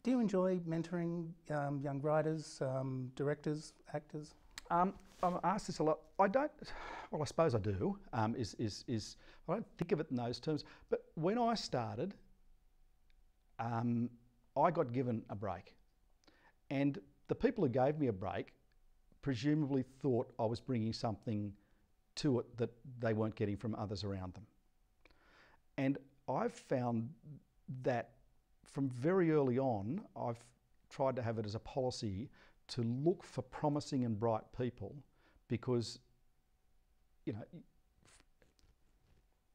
Do you enjoy mentoring young writers, directors, actors? I'm asked this a lot. I don't. Well, I suppose I do. I don't think of it in those terms. But when I started, I got given a break, and the people who gave me a break presumably thought I was bringing something to it that they weren't getting from others around them. And I've found that from very early on, I've tried to have it as a policy to look for promising and bright people, because, you know,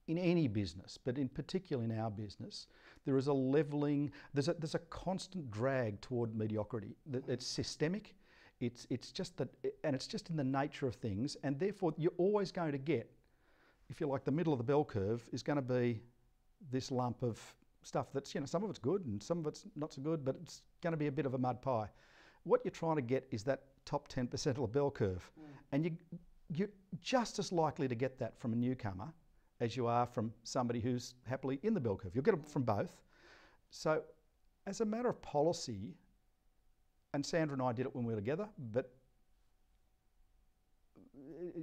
in any business, but in particular in our business, there is a levelling, there's a constant drag toward mediocrity. It's systemic, it's just that, and it's just in the nature of things, and therefore you're always going to get, if you like, the middle of the bell curve is going to be this lump of stuff that's, you know, some of it's good and some of it's not so good, but it's going to be a bit of a mud pie. What you're trying to get is that top 10% of the bell curve. And you're just as likely to get that from a newcomer as you are from somebody who's happily in the bell curve. You'll get it from both. So as a matter of policy, and Sandra and I did it when we were together, but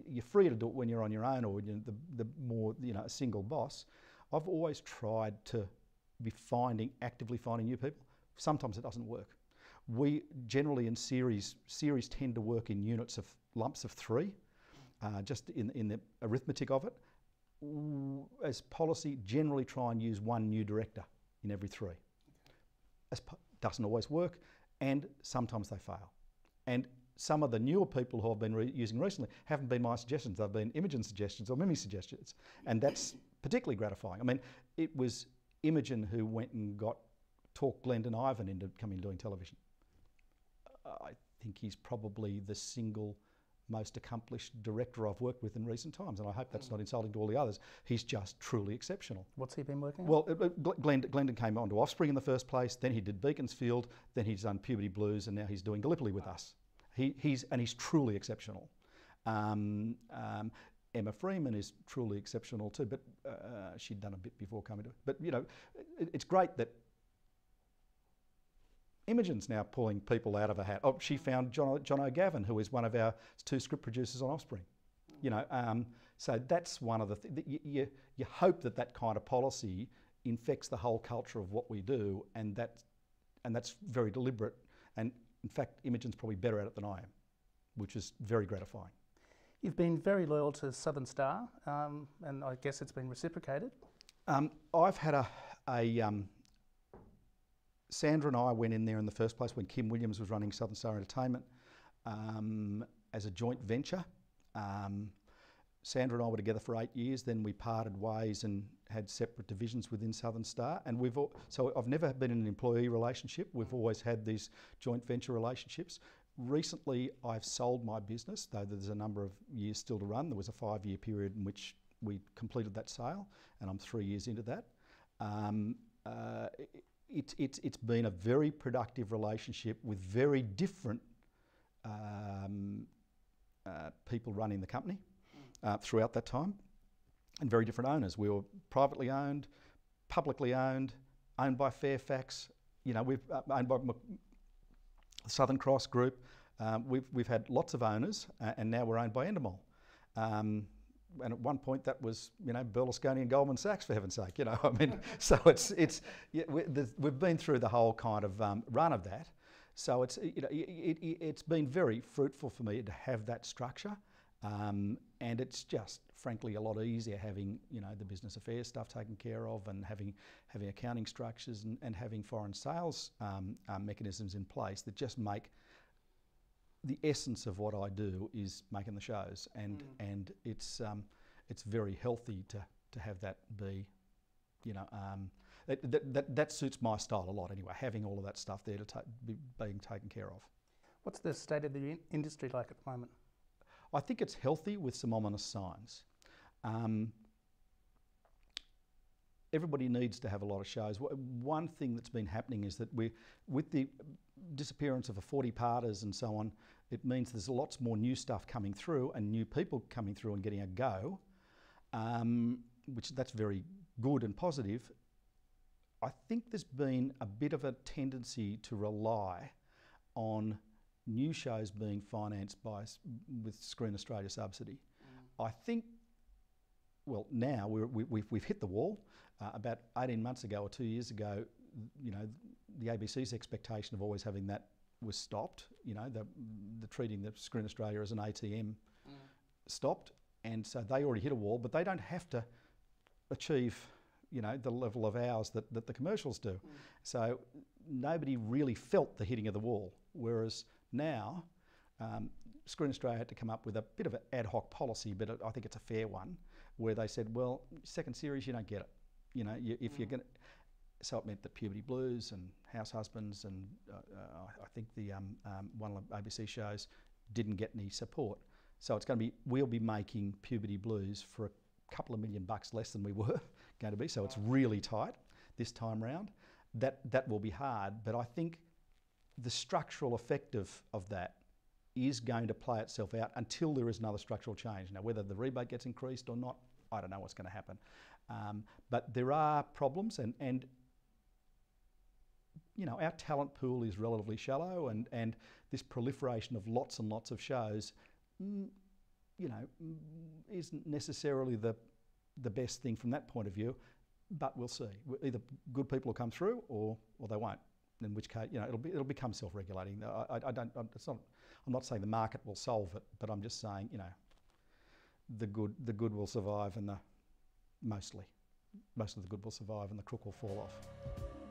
you're free to do it when you're on your own, or the more, you know, a single boss. I've always tried to be actively finding new people. Sometimes it doesn't work. We generally in series tend to work in units of lumps of 3, just in the arithmetic of it. As policy, generally try and use one new director in every 3. Doesn't always work, and sometimes they fail. And some of the newer people who I've been using recently haven't been my suggestions, they've been Imogen's suggestions or Mimi's suggestions, and that's particularly gratifying. I mean, it was Imogen who went and talked Glendon Ivan into coming and doing television. I think he's probably the single most accomplished director I've worked with in recent times, and I hope that's not insulting to all the others. He's just truly exceptional. What's he been working on? Well, Glendon came on to Offspring in the first place, then he did Beaconsfield, then he's done Puberty Blues, and now he's doing Gallipoli with us. He's truly exceptional. Emma Freeman is truly exceptional too, but she'd done a bit before coming to it. But, you know, it's great that Imogen's now pulling people out of a hat. Oh, she found John O'Gavin, who is one of our 2 script producers on Offspring. You know, so that's one of the things. You hope that kind of policy infects the whole culture of what we do, and that's very deliberate. And in fact, Imogen's probably better at it than I am, which is very gratifying. You've been very loyal to Southern Star, and I guess it's been reciprocated. I've had Sandra and I went in there in the first place when Kim Williams was running Southern Star Entertainment as a joint venture. Sandra and I were together for 8 years, then we parted ways and had separate divisions within Southern Star. And so I've never been in an employee relationship. We've always had these joint venture relationships. Recently, I've sold my business, though there's a number of years still to run. There was a 5-year period in which we completed that sale, and I'm 3 years into that. It's been a very productive relationship with very different people running the company throughout that time, and very different owners. We were privately owned, publicly owned by Fairfax. You know, we've owned by Southern Cross Group. We've had lots of owners, and now we're owned by Endemol. And at one point that was, you know, Berlusconi and Goldman Sachs, for heaven's sake, you know. I mean, so we've been through the whole kind of run of that. So it's been very fruitful for me to have that structure, and it's just frankly a lot easier having, you know, the business affairs stuff taken care of, and having accounting structures and having foreign sales mechanisms in place that just make the essence of what I do is making the shows, and it's very healthy to have that be, you know, that suits my style a lot anyway. Having all of that stuff there to be being taken care of. What's the state of the industry like at the moment? I think it's healthy with some ominous signs. Everybody needs to have a lot of shows. One thing that's been happening is that with the disappearance of the 40-parters and so on, it means there's lots more new stuff coming through and new people coming through and getting a go, which that's very good and positive. I think there's been a bit of a tendency to rely on new shows being financed with Screen Australia subsidy. I think, well, now we've hit the wall. About 18 months ago or 2 years ago, you know, the ABC's expectation of always having that was stopped. You know, the treating the Screen Australia as an ATM stopped, and so they already hit a wall. But they don't have to achieve, you know, the level of hours that the commercials do. So nobody really felt the hitting of the wall. Whereas now, Screen Australia had to come up with a bit of an ad hoc policy, but I think it's a fair one, where they said, well, second series, you don't get it. You know, if you're going to... So it meant that Puberty Blues and House Husbands and I think the one of the ABC shows didn't get any support. So it's going to be, we'll be making Puberty Blues for a couple of $1 million less than we were going to be. So it's really tight this time round. That will be hard, but I think the structural effect of that is going to play itself out until there is another structural change. Now, whether the rebate gets increased or not, I don't know what's going to happen. But there are problems, and you know, our talent pool is relatively shallow, and this proliferation of lots and lots of shows, you know, isn't necessarily the best thing from that point of view. But we'll see. Either good people will come through, or they won't. In which case, you know, it'll become self-regulating. I'm not saying the market will solve it, but I'm just saying, you know, the good will survive, and most of the good will survive, and the crook will fall off.